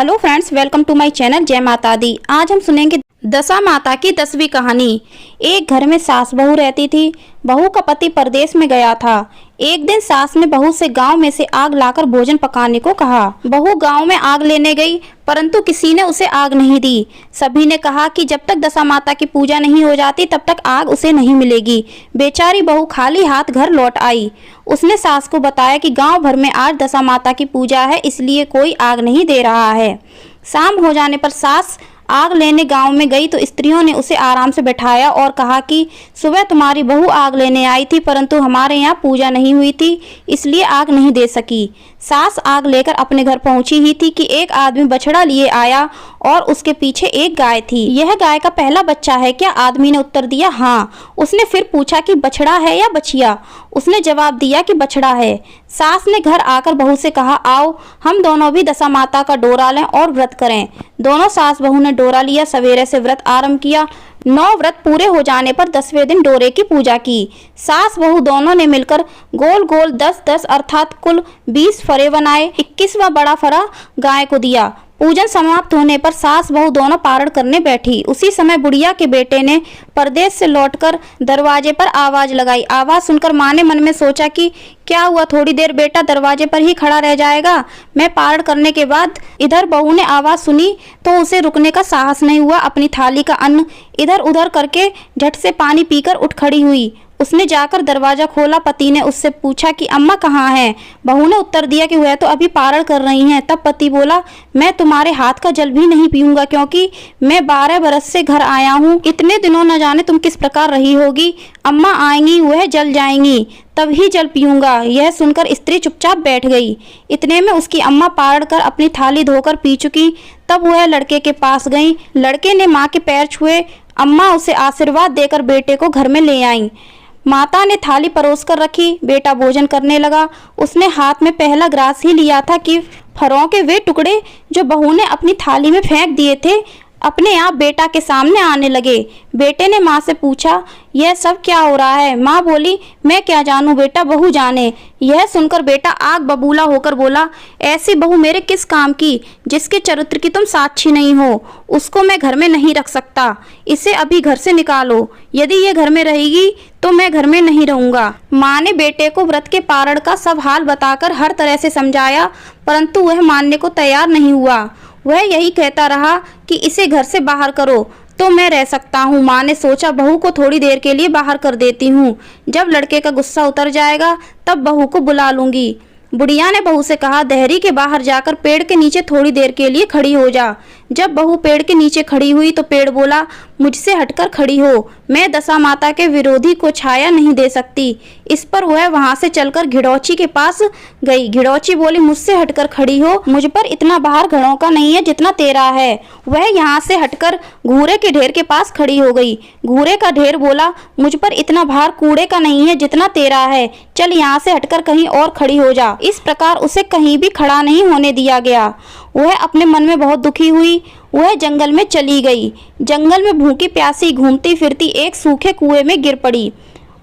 Hello friends, welcome to my channel जय माता दी। आज हम सुनेंगे दशा माता की 10वीं कहानी। एक घर में सास बहू रहती थी। बहू का पति परदेश में गया था। एक दिन सास ने बहू से गांव में से आग लाकर भोजन पकाने को कहा। बहू गांव में आग लेने गई, परंतु किसी ने उसे आग नहीं दी। सभी ने कहा कि जब तक दशा माता की पूजा नहीं हो जाती तब तक आग उसे नहीं मिलेगी। बेचारी बहू खाली हाथ घर लौट आई। उसने सास को बताया कि गांव भर में आज दशा माता की पूजा है, इसलिए कोई आग नहीं दे रहा है। शाम हो जाने पर सास आग लेने गांव में गई तो स्त्रियों ने उसे आराम से बैठाया और कहा कि सुबह तुम्हारी बहू आग लेने आई थी, परंतु हमारे यहाँ पूजा नहीं हुई थी, इसलिए आग नहीं दे सकी। सास आग लेकर अपने घर पहुंची ही थी कि एक आदमी बछड़ा लिए आया और उसके पीछे एक गाय थी। यह गाय का पहला बच्चा है क्या? आदमी ने उत्तर दिया हाँ। उसने फिर पूछा कि बछड़ा है या बछिया? उसने जवाब दिया कि बछड़ा है। सास ने घर आकर बहू से कहा, आओ हम दोनों भी दशा माता का डोरा लें और व्रत करें। दोनों सास बहू ने डोरा लिया। सवेरे से व्रत आरंभ किया। 9 व्रत पूरे हो जाने पर 10वें दिन डोरे की पूजा की। सास बहू दोनों ने मिलकर गोल गोल 10-10 अर्थात कुल 20 फरे बनाए। 21वां बड़ा फरा गाय को दिया। पूजन समाप्त होने पर सास बहू दोनों पारण करने बैठी। उसी समय बुढ़िया के बेटे ने परदेश से लौटकर दरवाजे पर आवाज लगाई। आवाज सुनकर माँ ने मन में सोचा कि क्या हुआ, थोड़ी देर बेटा दरवाजे पर ही खड़ा रह जाएगा। मैं पारण करने के बाद इधर बहू ने आवाज सुनी तो उसे रुकने का साहस नहीं हुआ। अपनी थाली का अन्न इधर उधर करके झट से पानी पीकर उठ खड़ी हुई। उसने जाकर दरवाजा खोला। पति ने उससे पूछा कि अम्मा कहाँ हैं? बहू ने उत्तर दिया कि वह तो अभी पारण कर रही हैं। तब पति बोला, मैं तुम्हारे हाथ का जल भी नहीं पीऊंगा, क्योंकि मैं 12 बरस से घर आया हूँ। इतने दिनों न जाने तुम किस प्रकार रही होगी। अम्मा आएंगी वह जल जाएंगी, तब ही जल पीऊंगा। यह सुनकर स्त्री चुपचाप बैठ गई। इतने में उसकी अम्मा पारण कर अपनी थाली धोकर पी चुकी। तब वह लड़के के पास गई। लड़के ने माँ के पैर छुए। अम्मा उसे आशीर्वाद देकर बेटे को घर में ले आई। माता ने थाली परोस कर रखी। बेटा भोजन करने लगा। उसने हाथ में पहला ग्रास ही लिया था कि फरों के वे टुकड़े जो बहू ने अपनी थाली में फेंक दिए थे अपने आप बेटा के सामने आने लगे। बेटे ने माँ से पूछा, यह सब क्या हो रहा है? माँ बोली, मैं क्या जानूं बेटा, बहू जाने। यह सुनकर बेटा आग बबूला होकर बोला, ऐसी बहू मेरे किस काम की जिसके चरित्र की तुम साक्षी नहीं हो। उसको मैं घर में नहीं रख सकता। इसे अभी घर से निकालो। यदि ये घर में रहेगी तो मैं घर में नहीं रहूंगा। माँ ने बेटे को व्रत के पारण का सब हाल बताकर हर तरह से समझाया, परंतु वह मानने को तैयार नहीं हुआ। वह यही कहता रहा कि इसे घर से बाहर करो तो मैं रह सकता हूँ। माँ ने सोचा, बहू को थोड़ी देर के लिए बाहर कर देती हूँ। जब लड़के का गुस्सा उतर जाएगा तब बहू को बुला लूंगी। बुढ़िया ने बहू से कहा, दहरी के बाहर जाकर पेड़ के नीचे थोड़ी देर के लिए खड़ी हो जा। जब बहू पेड़ के नीचे खड़ी हुई तो पेड़ बोला, मुझसे हटकर खड़ी हो, मैं दशा माता के विरोधी को छाया नहीं दे सकती। इस पर वह वहां से चलकर घिड़ौची के पास गई। घिड़ौची बोली, मुझसे हटकर खड़ी हो, मुझ पर इतना भार घड़ों का नहीं है जितना तेरा है। वह यहाँ से हटकर घूरे के ढेर के पास खड़ी हो गई। घूरे का ढेर बोला, मुझ पर इतना भार कूड़े का नहीं है जितना तेरा है, चल यहाँ से हटकर कहीं और खड़ी हो जा। इस प्रकार उसे कहीं भी खड़ा नहीं होने दिया गया। वह अपने मन में बहुत दुखी हुई। वह जंगल में चली गई। जंगल में भूखी प्यासी घूमती फिरती एक सूखे कुएं में गिर पड़ी।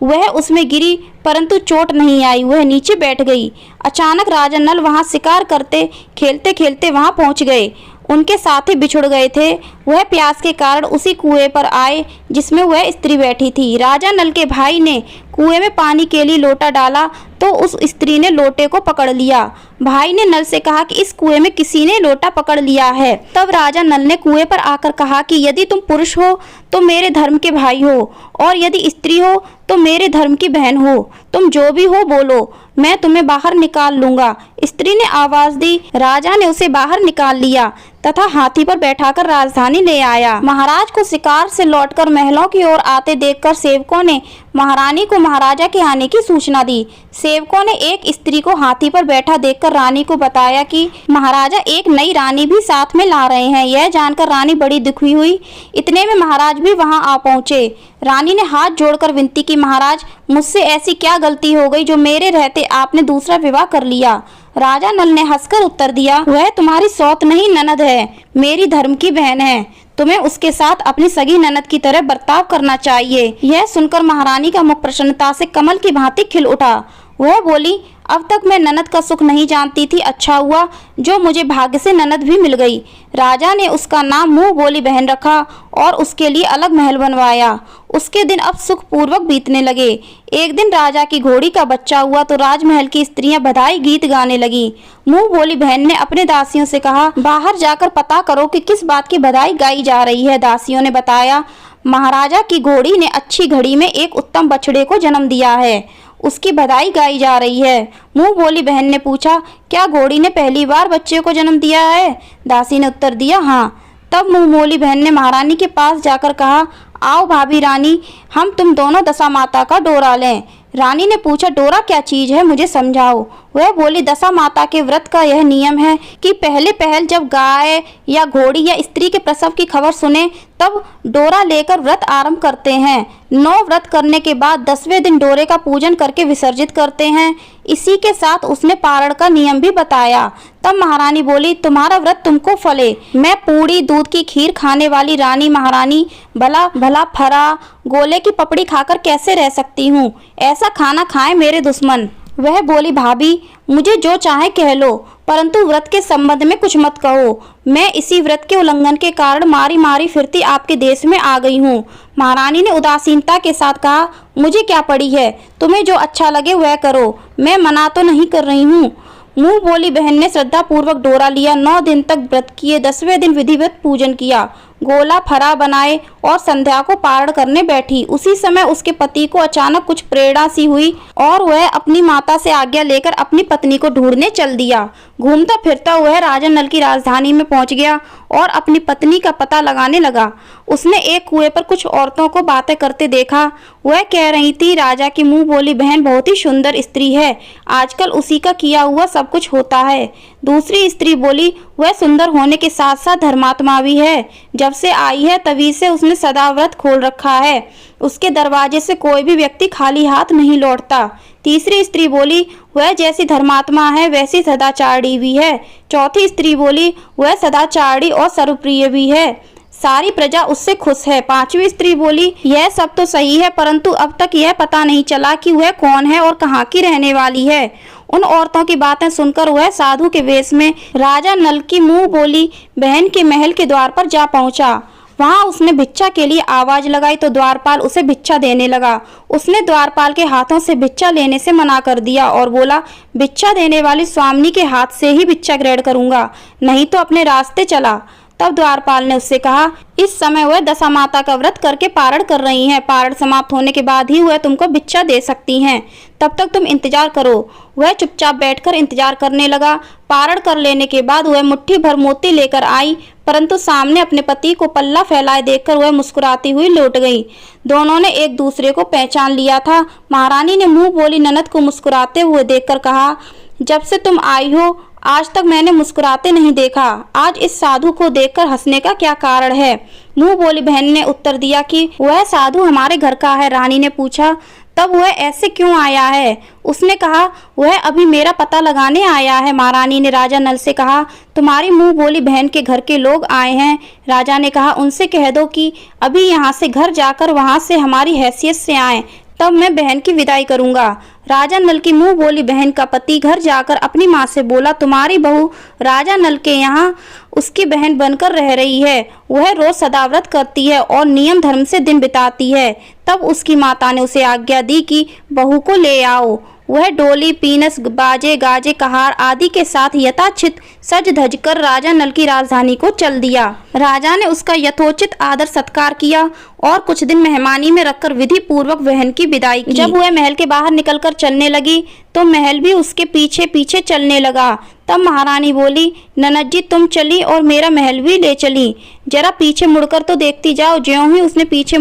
वह उसमें गिरी परंतु चोट नहीं आई। वह नीचे बैठ गई। अचानक राजा नल वहां शिकार करते खेलते खेलते वहां पहुंच गए। उनके साथी बिछुड़ गए थे। वह प्यास के कारण उसी कुएं पर आए जिसमें वह स्त्री बैठी थी। राजा नल के भाई ने कुएं में पानी के लिए लोटा डाला तो उस स्त्री ने लोटे को पकड़ लिया। भाई ने नल से कहा कि इस कुएं में किसी ने लोटा पकड़ लिया है। तब राजा नल ने कुएं पर आकर कहा कि यदि तुम पुरुष हो तो मेरे धर्म के भाई हो, और यदि स्त्री हो तो मेरे धर्म की बहन हो। तुम जो भी हो बोलो, मैं तुम्हें बाहर निकाल लूंगा। स्त्री ने आवाज दी। राजा ने उसे बाहर निकाल लिया तथा हाथी पर बैठाकर राजधानी ले आया। महाराज को शिकार से लौटकर महलों की ओर आते देखकर सेवकों ने महारानी को महाराजा के आने की सूचना दी। सेवकों ने एक स्त्री को हाथी पर बैठा देखकर रानी को बताया कि महाराजा एक नई रानी भी साथ में ला रहे हैं। यह जानकर रानी बड़ी दुखी हुई। इतने में महाराज भी वहां आ पहुंचे। रानी ने हाथ जोड़कर विनती की, महाराज मुझसे ऐसी क्या गलती हो गई जो मेरे रहते आपने दूसरा विवाह कर लिया। राजा नल ने हंसकर उत्तर दिया, वह तुम्हारी सौत नहीं ननद है, मेरी धर्म की बहन है। तुम्हें उसके साथ अपनी सगी ननद की तरह बर्ताव करना चाहिए। यह सुनकर महारानी का मुख प्रसन्नता से कमल की भांति खिल उठा। वह बोली, अब तक मैं ननद का सुख नहीं जानती थी, अच्छा हुआ जो मुझे भाग्य से ननद भी मिल गई। राजा ने उसका नाम मुंह बोली बहन रखा और उसके लिए अलग महल बनवाया। उसके दिन अब सुख पूर्वक बीतने लगे। एक दिन राजा की घोड़ी का बच्चा हुआ तो राजमहल की स्त्रियां बधाई गीत गाने लगी। मुंह बोली बहन ने अपने दासियों से कहा, बाहर जाकर पता करो कि किस बात की बधाई गाई जा रही है। दासियों ने बताया, महाराजा की घोड़ी ने अच्छी घड़ी में एक उत्तम बछड़े को जन्म दिया है, उसकी बधाई गाई जा रही है। मुंह बोली बहन ने पूछा, क्या घोड़ी ने पहली बार बच्चे को जन्म दिया है? दासी ने उत्तर दिया, हाँ। तब मुंह बोली बहन ने महारानी के पास जाकर कहा, आओ भाभी रानी, हम तुम दोनों दशा माता का डोरा लें। रानी ने पूछा, डोरा क्या चीज है, मुझे समझाओ। वह बोली, दशा माता के व्रत का यह नियम है कि पहले पहल जब गाय या घोड़ी या स्त्री के प्रसव की खबर सुने तब डोरा लेकर व्रत आरंभ करते हैं। 9 व्रत करने के बाद 10वें दिन डोरे का पूजन करके विसर्जित करते हैं। इसी के साथ उसने पारण का नियम भी बताया। तब महारानी बोली, तुम्हारा व्रत तुमको फले। मैं पूड़ी दूध की खीर खाने वाली रानी महारानी भला भला फरा गोले की पपड़ी खाकर कैसे रह सकती हूँ? ऐसा खाना खाएं मेरे दुश्मन। वह बोली, भाभी मुझे जो चाहे कह लो, परंतु व्रत के संबंध में कुछ मत कहो। मैं इसी व्रत के उल्लंघन के कारण मारी मारी फिरती आपके देश में आ गई हूँ। महारानी ने उदासीनता के साथ कहा, मुझे क्या पड़ी है, तुम्हें जो अच्छा लगे वह करो, मैं मना तो नहीं कर रही हूँ। मुंह बोली बहन ने श्रद्धा पूर्वक डोरा लिया। 9 दिन तक व्रत किए। 10वें दिन विधिवत पूजन किया, गोला फरा बनाए और संध्या को पारण करने बैठी। उसी समय उसके पति को अचानक कुछ प्रेरणा सी हुई और वह अपनी माता से आज्ञा लेकर अपनी पत्नी को ढूंढने चल दिया। घूमता फिरता वह राजा नल की राजधानी में पहुंच गया और अपनी पत्नी का पता लगाने लगा। उसने एक कुएं पर कुछ औरतों को बातें करते देखा। वह कह रही थी, राजा की मुंह बोली बहन बहुत ही सुंदर स्त्री है, आजकल उसी का किया हुआ सब कुछ होता है। दूसरी स्त्री बोली, वह सुंदर होने के साथ साथ धर्मात्मा भी है, जब से आई है तभी से उसने सदा व्रत खोल रखा है, उसके दरवाजे से कोई भी व्यक्ति खाली हाथ नहीं लौटता। तीसरी स्त्री बोली, वह जैसी धर्मात्मा है वैसी सदाचारी भी है। चौथी स्त्री बोली, वह सदाचारी और सर्वप्रिय भी है, सारी प्रजा उससे खुश है। पांचवी स्त्री बोली, यह सब तो सही है, परंतु अब तक यह पता नहीं चला कि वह कौन है और कहाँ की रहने वाली है। उन औरतों की बातें सुनकर वह साधु के वेश में राजा नल की मुंह बोली बहन के महल के द्वार पर जा पहुंचा। वहां उसने भिक्षा के लिए आवाज लगाई तो द्वारपाल उसे भिक्षा देने लगा। उसने द्वारपाल के हाथों से भिक्षा लेने से मना कर दिया और बोला, भिक्षा देने वाली स्वामिनी के हाथ से ही भिक्षा ग्रहण करूंगा, नहीं तो अपने रास्ते चला। तब द्वारपाल ने उससे कहा, इस समय वह दशा माता का व्रत करके पारण कर रही हैं, पारण समाप्त होने के बाद ही वह तुमको भिक्षा दे सकती हैं, तब तक तुम इंतजार करो। वह चुपचाप बैठकर इंतजार करने लगा। पारण कर लेने के बाद वह मुट्ठी भर मोती लेकर आई, परंतु सामने अपने पति को पल्ला फैलाए देखकर वह मुस्कुराती हुई लौट गई। दोनों ने एक दूसरे को पहचान लिया था। महारानी ने मुंह बोली ननद को मुस्कुराते हुए देखकर कहा, जब से तुम आई हो आज तक मैंने मुस्कुराते नहीं देखा, आज इस साधु को देखकर हंसने का क्या कारण है? मुंह बोली बहन ने उत्तर दिया कि वह साधु हमारे घर का है। रानी ने पूछा, तब वह ऐसे क्यों आया है? उसने कहा, वह अभी मेरा पता लगाने आया है। महारानी ने राजा नल से कहा, तुम्हारी मुंह बोली बहन के घर के लोग आए हैं। राजा ने कहा, उनसे कह दो कि अभी यहाँ से घर जाकर वहाँ से हमारी हैसियत से आए, तब मैं बहन की विदाई करूंगा। राजा नल की मुंह बोली बहन का पति घर जाकर अपनी माँ से बोला, तुम्हारी बहू राजा नल के यहाँ उसकी बहन बनकर रह रही है, वह रोज सदाव्रत करती है और नियम धर्म से दिन बिताती है। तब उसकी माता ने उसे आज्ञा दी कि बहू को ले आओ। वह डोली पीनस बाजे गाजे कहार आदि के साथ यथाचित सज धज कर राजा नल की राजधानी को चल दिया। राजा ने उसका यथोचित आदर सत्कार किया और कुछ दिन मेहमानी में रखकर विधि पूर्वक बहन की विदाई की। जब वह महल के बाहर निकलकर चलने लगी तो महल भी उसके पीछे पीछे चलने लगा। तब महारानी बोली, ननद जी तुम चली और मेरा महल भी ले चली, जरा पीछे मुड़कर तो देखती जाओ। ज्यों ही उसने पीछे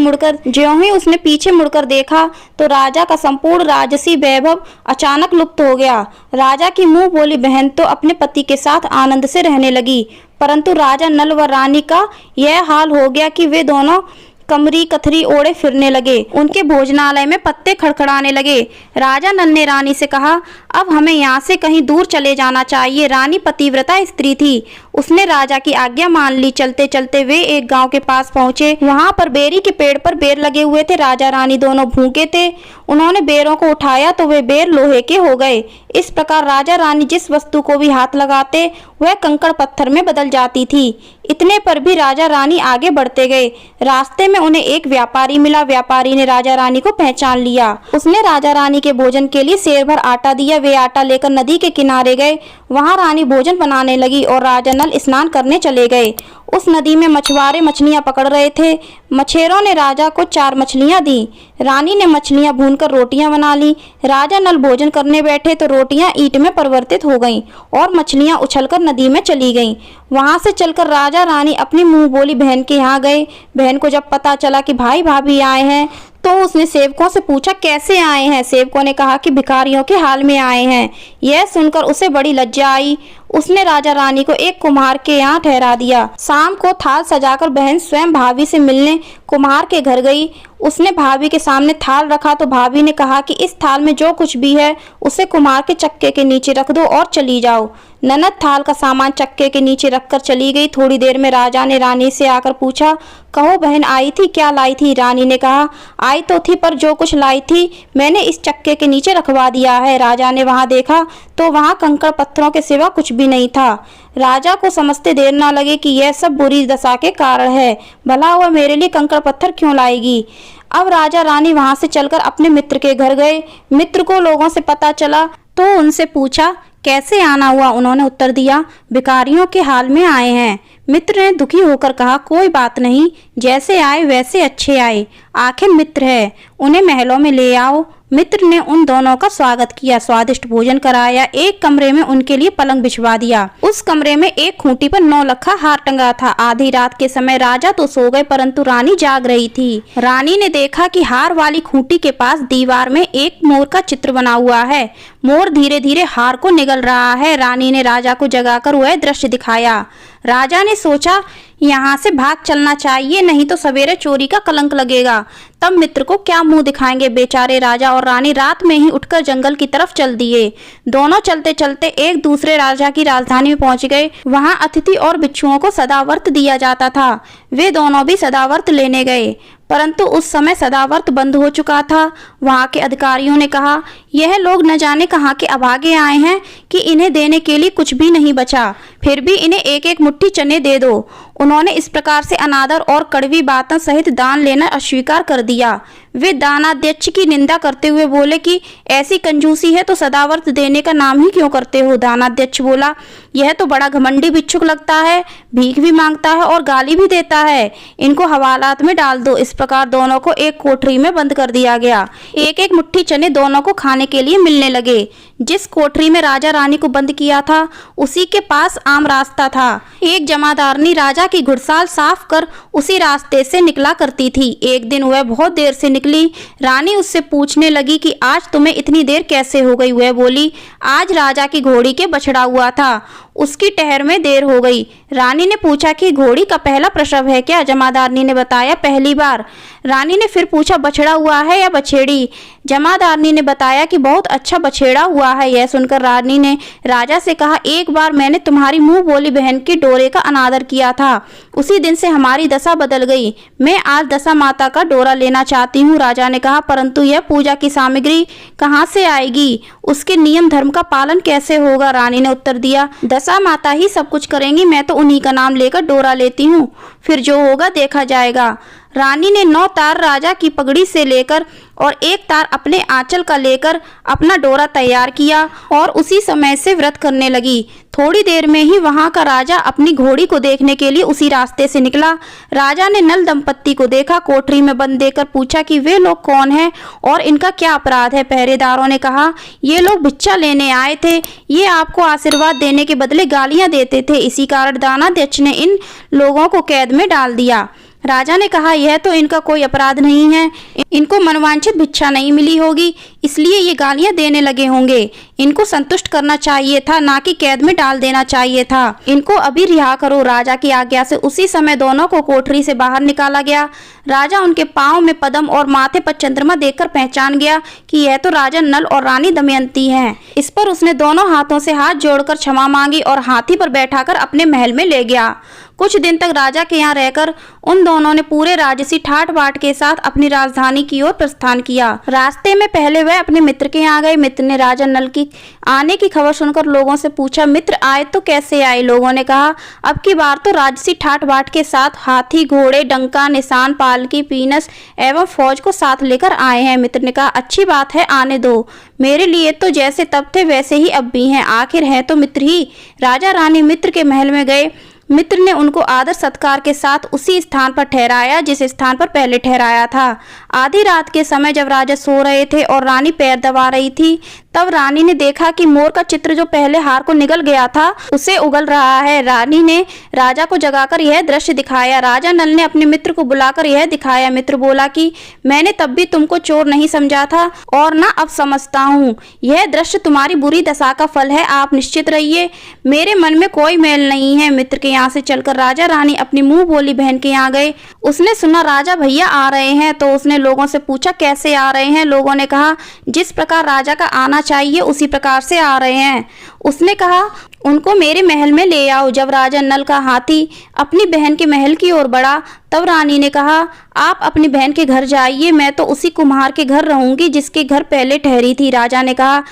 मुड़कर देखा तो राजा का संपूर्ण राजसी वैभव अचानक लुप्त हो गया। राजा की मुंह बोली बहन तो अपने पति के साथ आनंद से रहने लगी, परंतु राजा नल व रानी का यह हाल हो गया कि वे दोनों कमरी कथरी ओढ़े फिरने लगे। उनके भोजनालय में पत्ते खड़खड़ाने लगे। राजा नल ने रानी से कहा, अब हमें यहाँ से कहीं दूर चले जाना चाहिए। रानी पतिव्रता स्त्री थी, उसने राजा की आज्ञा मान ली। चलते चलते वे एक गांव के पास पहुंचे। वहां पर बेरी के पेड़ पर बेर लगे हुए थे। राजा रानी दोनों भूखे थे। उन्होंने बेरों को उठाया तो वे बेर लोहे के हो गए। इस प्रकार राजा रानी जिस वस्तु को भी हाथ लगाते वह कंकड़ पत्थर में बदल जाती थी। इतने पर भी राजा रानी आगे बढ़ते गए। रास्ते में उन्हें एक व्यापारी मिला। व्यापारी ने राजा रानी को पहचान लिया। उसने राजा रानी के भोजन के लिए सेर भर आटा दिया। वे आटा लेकर नदी के किनारे गए। वहां रानी भोजन बनाने लगी और राजा नल स्नान करने चले गए। उस नदी में मछुआरे मछलियां पकड़ रहे थे। मछेरों ने राजा को 4 मछलियां दी। रानी ने मछलियां भूनकर रोटियां बना ली। राजा नल भोजन करने बैठे तो रोटियां ईंट में परिवर्तित हो गईं और मछलियां उछलकर नदी में चली गईं। वहां से चलकर राजा रानी अपनी मुंह बोली बहन के यहाँ गए। बहन को जब पता चला कि भाई भाभी आए हैं तो उसने सेवकों से पूछा कैसे आए हैं। सेवकों ने कहा कि भिखारियों के हाल में आए हैं। यह सुनकर उसे बड़ी लज्जा आई। उसने राजा रानी को एक कुम्हार के यहाँ ठहरा दिया। शाम को थाल सजाकर बहन स्वयं भाभी से मिलने कुम्हार के घर गई। उसने भाभी के सामने थाल रखा तो भाभी ने कहा कि इस थाल में जो कुछ भी है उसे कुम्हार के चक्के के नीचे रख दो और चली जाओ। ननद थाल का सामान चक्के के नीचे रखकर चली गई। थोड़ी देर में राजा ने रानी से आकर पूछा, कहो बहन आई थी, क्या लाई थी? रानी ने कहा, आई तो थी पर जो कुछ लाई थी मैंने इस चक्के के नीचे रखवा दिया है। राजा ने वहां देखा तो वहां कंकड़ पत्थरों के सिवा कुछ भी नहीं था। राजा को समझते देर ना लगे कि यह सब बुरी दशा के कारण है। भला हुआ मेरे लिए कंकड़ पत्थर क्यों लाएगी? अब राजा रानी वहां से चलकर अपने मित्र के घर गए। मित्र को लोगों से पता चला तो उनसे पूछा कैसे आना हुआ। उन्होंने उत्तर दिया, भिखारियों के हाल में आए हैं। मित्र ने दुखी होकर कहा, कोई बात नहीं, जैसे आए वैसे अच्छे आए, आखिर मित्र है, उन्हें महलों में ले आओ। मित्र ने उन दोनों का स्वागत किया, स्वादिष्ट भोजन कराया। एक कमरे में उनके लिए पलंग बिछवा दिया। उस कमरे में एक खूंटी पर 9 लखा हार टंगा था। आधी रात के समय राजा तो सो गए परंतु रानी जाग रही थी। रानी ने देखा कि हार वाली खूंटी के पास दीवार में एक मोर का चित्र बना हुआ है। मोर धीरे धीरे हार को निगल रहा है। रानी ने राजा को जगाकर वह दृश्य दिखाया। राजा ने सोचा यहाँ से भाग चलना चाहिए, नहीं तो सवेरे चोरी का कलंक लगेगा। तब मित्र को क्या मुंह दिखाएंगे। बेचारे राजा और रानी रात में ही उठकर जंगल की तरफ चल दिए। दोनों चलते चलते एक दूसरे राजा की राजधानी में पहुंच गए। वहां अतिथि और भिक्षुओं को सदावर्त दिया जाता था। वे दोनों भी सदावर्त लेने गए परंतु उस समय सदावर्त बंद हो चुका था। वहां के अधिकारियों ने कहा, यह लोग न जाने कहाँ के अभागे आए हैं कि इन्हें देने के लिए कुछ भी नहीं बचा, फिर भी इन्हें एक एक मुट्ठी चने दे दो। उन्होंने इस प्रकार से अनादर और कड़वी बातों सहित दान लेना अस्वीकार कर दिया। वे दानाध्यक्ष की निंदा करते हुए बोले कि ऐसी कंजूसी है तो सदावर्त देने का नाम ही क्यों करते हो। दानाध्यक्ष बोला, यह तो बड़ा घमंडी भिक्षुक लगता है, भीख भी मांगता है और गाली भी देता है, इनको हवालात में डाल दो। इस प्रकार दोनों को एक कोठरी में बंद कर दिया गया। एक एक मुट्ठी चने दोनों को खाने के लिए मिलने लगे। जिस कोठरी में राजा रानी को बंद किया था उसी के पास आम रास्ता था। एक जमादारनी राजा की घुड़साल साफ कर उसी रास्ते से निकला करती थी। एक दिन वह बहुत देर से निकली। रानी उससे पूछने लगी कि आज तुम्हें इतनी देर कैसे हो गई। वह बोली, आज राजा की घोड़ी के बछड़ा हुआ था, उसकी टहर में देर हो गई। रानी ने पूछा कि घोड़ी का पहला प्रसव है क्या? जमादारनी ने बताया, पहली बार। रानी ने फिर पूछा, बछड़ा हुआ है या बछेड़ी? जमादारनी ने बताया कि बहुत अच्छा बछेड़ा हुआ है। यह सुनकर रानी ने राजा से कहा, एक बार मैंने तुम्हारी मुंह बोली बहन की डोरे का अनादर किया था, उसी दिन से हमारी दशा बदल गई। मैं आज दशा माता का डोरा लेना चाहती हूँ। राजा ने कहा, परंतु यह पूजा की सामग्री कहाँ से आएगी, उसके नियम धर्म का पालन कैसे होगा? रानी ने उत्तर दिया, दशा माता ही सब कुछ करेंगी, मैं तो उन्हीं का नाम लेकर डोरा लेती हूँ, फिर जो होगा देखा जाएगा। रानी ने 9 तार राजा की पगड़ी से लेकर और 1 तार अपने आंचल का लेकर अपना डोरा तैयार किया और उसी समय से व्रत करने लगी। थोड़ी देर में ही वहां का राजा अपनी घोड़ी को देखने के लिए उसी रास्ते से निकला। राजा ने नल दंपत्ति को देखा, कोठरी में बंद देकर पूछा कि वे लोग कौन हैं और इनका क्या अपराध है। पहरेदारों ने कहा, ये लोग भिक्षा लेने आए थे, ये आपको आशीर्वाद देने के बदले गालियां देते थे, इसी कारण दानाध्यक्ष ने इन लोगों को कैद में डाल दिया। राजा ने कहा, यह तो इनका कोई अपराध नहीं है, इनको मनवांछित भिक्षा नहीं मिली होगी, इसलिए ये गालियां देने लगे होंगे। इनको संतुष्ट करना चाहिए था, ना कि कैद में डाल देना चाहिए था। इनको अभी रिहा करो। राजा की आज्ञा से उसी समय दोनों को कोठरी से बाहर निकाला गया। राजा उनके पांव में पद्म और माथे पर चंद्रमा देखकर पहचान गया कि यह तो राजा नल और रानी दमयंती हैं। इस पर उसने दोनों हाथों से हाथ जोड़कर क्षमा मांगी और हाथी पर बैठाकर अपने महल में ले गया। कुछ दिन तक राजा के यहाँ रहकर उन दोनों ने पूरे राजसी ठाट बाट के साथ अपनी राजधानी की ओर प्रस्थान किया। रास्ते में पहले वह अपने मित्र के यहाँ गए। मित्र ने राजा नल की आने की खबर सुनकर लोगों से पूछा, मित्र आए तो कैसे आए? लोगों ने कहा, अब की बार तो राजसी ठाट बाट के साथ हाथी, घोड़े, डंका, निशान, पालकी, पीनस एवं फौज को साथ लेकर आए हैं। मित्र ने कहा, अच्छी बात है, आने दो। मेरे लिए तो जैसे तब थे वैसे ही अब भी हैं, आखिर है तो मित्र ही। राजा रानी मित्र के महल में गए। मित्र ने उनको आदर सत्कार के साथ उसी स्थान पर ठहराया जिस स्थान पर पहले ठहराया था। आधी रात के समय जब राजा सो रहे थे और रानी पैर दबा रही थी, तब रानी ने देखा कि मोर का चित्र जो पहले हार को निगल गया था उसे उगल रहा है। रानी ने राजा को जगाकर यह दृश्य दिखाया। राजा नल ने अपने मित्र को बुलाकर यह दिखाया। मित्र बोला कि मैंने तब भी तुमको चोर नहीं समझा था और ना अब समझता हूँ। यह दृश्य तुम्हारी बुरी दशा का फल है, आप निश्चित रहिए, मेरे मन में कोई मेल नहीं है। मित्र के यहाँ से चलकर राजा रानी अपनी मुंह बोली बहन के यहाँ गए। उसने सुना राजा भैया आ रहे हैं तो उसने लोगों से पूछा, कैसे आ रहे हैं? लोगों ने कहा, जिस प्रकार राजा का आना चाहिए उसी प्रकार से आ रहे हैं। उसने कहा, उनको मेरे महल में ले आओ। जब राजा नल का हाथी अपनी बहन के महल की ओर बढ़ा, तब रानी ने कहा, आप अपनी बहन के घर जाइए, मैं तो उसी कुम्हार के घर रहूंगी जिसके घर पहले ठहरी थी। राजा ने कहा,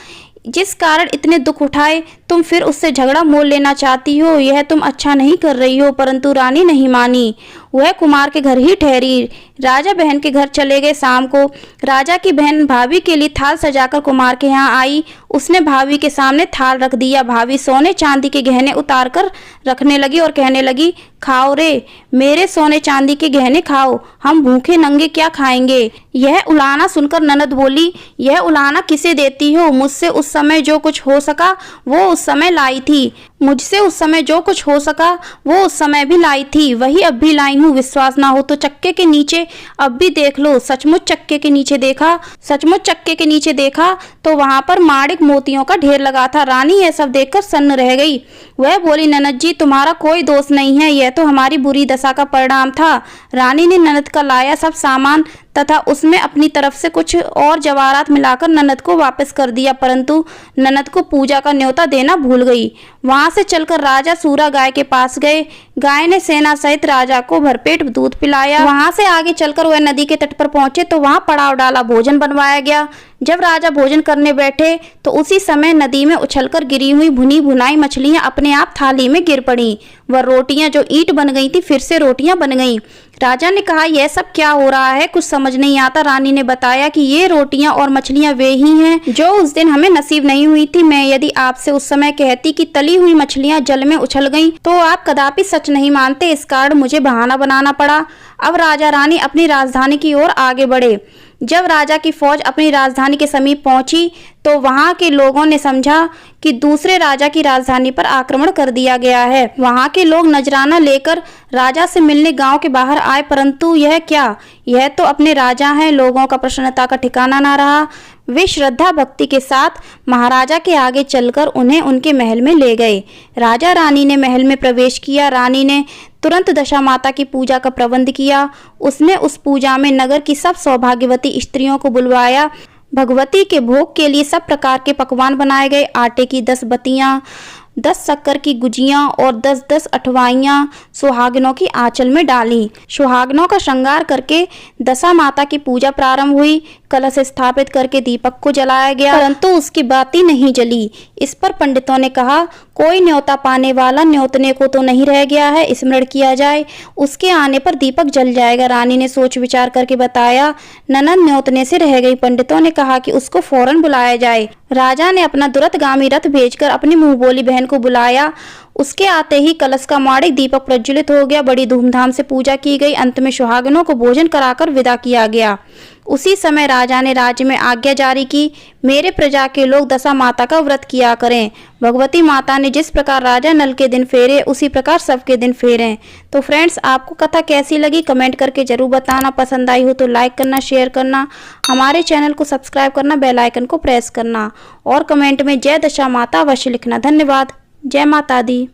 जिस कारण इतने दुख उठाए तुम फिर उससे झगड़ा मोल लेना चाहती हो, यह तुम अच्छा नहीं कर रही हो। परंतु रानी नहीं मानी, वह कुमार के घर ही ठहरी। राजा बहन के घर चले गए। शाम को राजा की बहन भाभी के लिए थाल सजाकर कुमार के यहाँ आई। उसने भाभी के सामने थाल रख दिया। भाभी सोने चांदी के गहने उतार कर रखने लगी और कहने लगी, खाओ रे, मेरे सोने चांदी के गहने खाओ, हम भूखे नंगे क्या खाएंगे। यह उलाहना सुनकर ननद बोली, यह उलाहना किसे देती हो? मुझसे उस समय जो कुछ हो सका वो उस समय लाई थी। मुझसे उस समय जो कुछ हो सका वो उस समय भी लाई थी, वही अब भी लाई हूँ। विश्वास ना हो तो चक्के के नीचे अब भी देख लो। सचमुच चक्के के नीचे देखा तो वहां पर माणिक मोतियों का ढेर लगा था। रानी यह सब देखकर सन्न रह गई। वह बोली, ननद जी तुम्हारा कोई दोष नहीं है, यह तो हमारी बुरी दशा का परिणाम था। रानी ने ननद का लाया सब सामान तथा उसमें अपनी तरफ से कुछ और जवाहरात मिलाकर ननद को वापस कर दिया, परंतु ननद को पूजा का न्योता देना भूल गई। वहां से चलकर राजा सूरा गाय के पास गए। गाय ने सेना सहित राजा को भरपेट दूध पिलाया। वहां से आगे चलकर वह नदी के तट पर पहुंचे तो वहां पड़ाव डाला, भोजन बनवाया गया। जब राजा भोजन करने बैठे तो उसी समय नदी में उछलकर गिरी हुई भुनी भुनाई मछलियां अपने आप थाली में गिर पड़ी। वह रोटियां जो ईंट बन गई थी फिर से रोटियां बन गईं। राजा ने कहा, यह सब क्या हो रहा है, कुछ समझ नहीं आता। रानी ने बताया कि ये रोटियां और मछलियां वे ही हैं जो उस दिन हमें नसीब नहीं हुई थी। मैं यदि आपसे उस समय कहती कि तली हुई मछलियां जल में उछल गईं तो आप कदापि सच नहीं मानते। इस कारण मुझे बहाना बनाना पड़ा। अब राजा रानी अपनी राजधानी की ओर आगे बढ़े। जब राजा की फौज अपनी राजधानी के समीप पहुंची तो वहां के लोगों ने समझा कि दूसरे राजा की राजधानी पर आक्रमण कर दिया गया है। वहां के लोग नजराना लेकर राजा से मिलने गांव के बाहर आए, परंतु यह क्या, यह तो अपने राजा हैं। लोगों का प्रसन्नता का ठिकाना ना रहा। वे श्रद्धा भक्ति के साथ महाराजा के आगे चलकर उन्हें उनके महल में ले गए। राजा रानी ने महल में प्रवेश किया। रानी ने तुरंत दशा माता की पूजा का प्रबंध किया। उसने उस पूजा में नगर की सब सौभाग्यवती स्त्रियों को बुलवाया। भगवती के भोग के लिए सब प्रकार के पकवान बनाए गए। आटे की 10 बतियां, 10 शक्कर की गुजियां और 10-10 अठवाइयां सुहागिनों की आंचल में डाली। सुहागिनों का श्रृंगार करके दशा माता की पूजा प्रारंभ हुई। कलश स्थापित करके दीपक को जलाया गया, परंतु उसकी बाती नहीं जली। इस पर पंडितों ने कहा, कोई न्योता पाने वाला न्योतने को तो नहीं रह गया है, स्मरण किया जाए, उसके आने पर दीपक जल जाएगा। रानी ने सोच विचार करके बताया, ननद न्योतने से रह गई। पंडितों ने कहा कि उसको फौरन बुलाया जाए। राजा ने अपना दुरतगामी रथ भेजकर अपनी मुंह बोली बहन को बुलाया। उसके आते ही कलश का माणिक दीपक प्रज्वलित हो गया। बड़ी धूमधाम से पूजा की गई। अंत में सुहागिनों को भोजन कराकर विदा किया गया। उसी समय राजा ने राज्य में आज्ञा जारी की, मेरे प्रजा के लोग दशा माता का व्रत किया करें। भगवती माता ने जिस प्रकार राजा नल के दिन फेरे, उसी प्रकार सबके दिन फेरें। तो फ्रेंड्स, आपको कथा कैसी लगी कमेंट करके जरूर बताना। पसंद आई हो तो लाइक करना, शेयर करना, हमारे चैनल को सब्सक्राइब करना, बेल आइकन को प्रेस करना और कमेंट में जय दशा माता अवश्य लिखना। धन्यवाद। जय माता दी।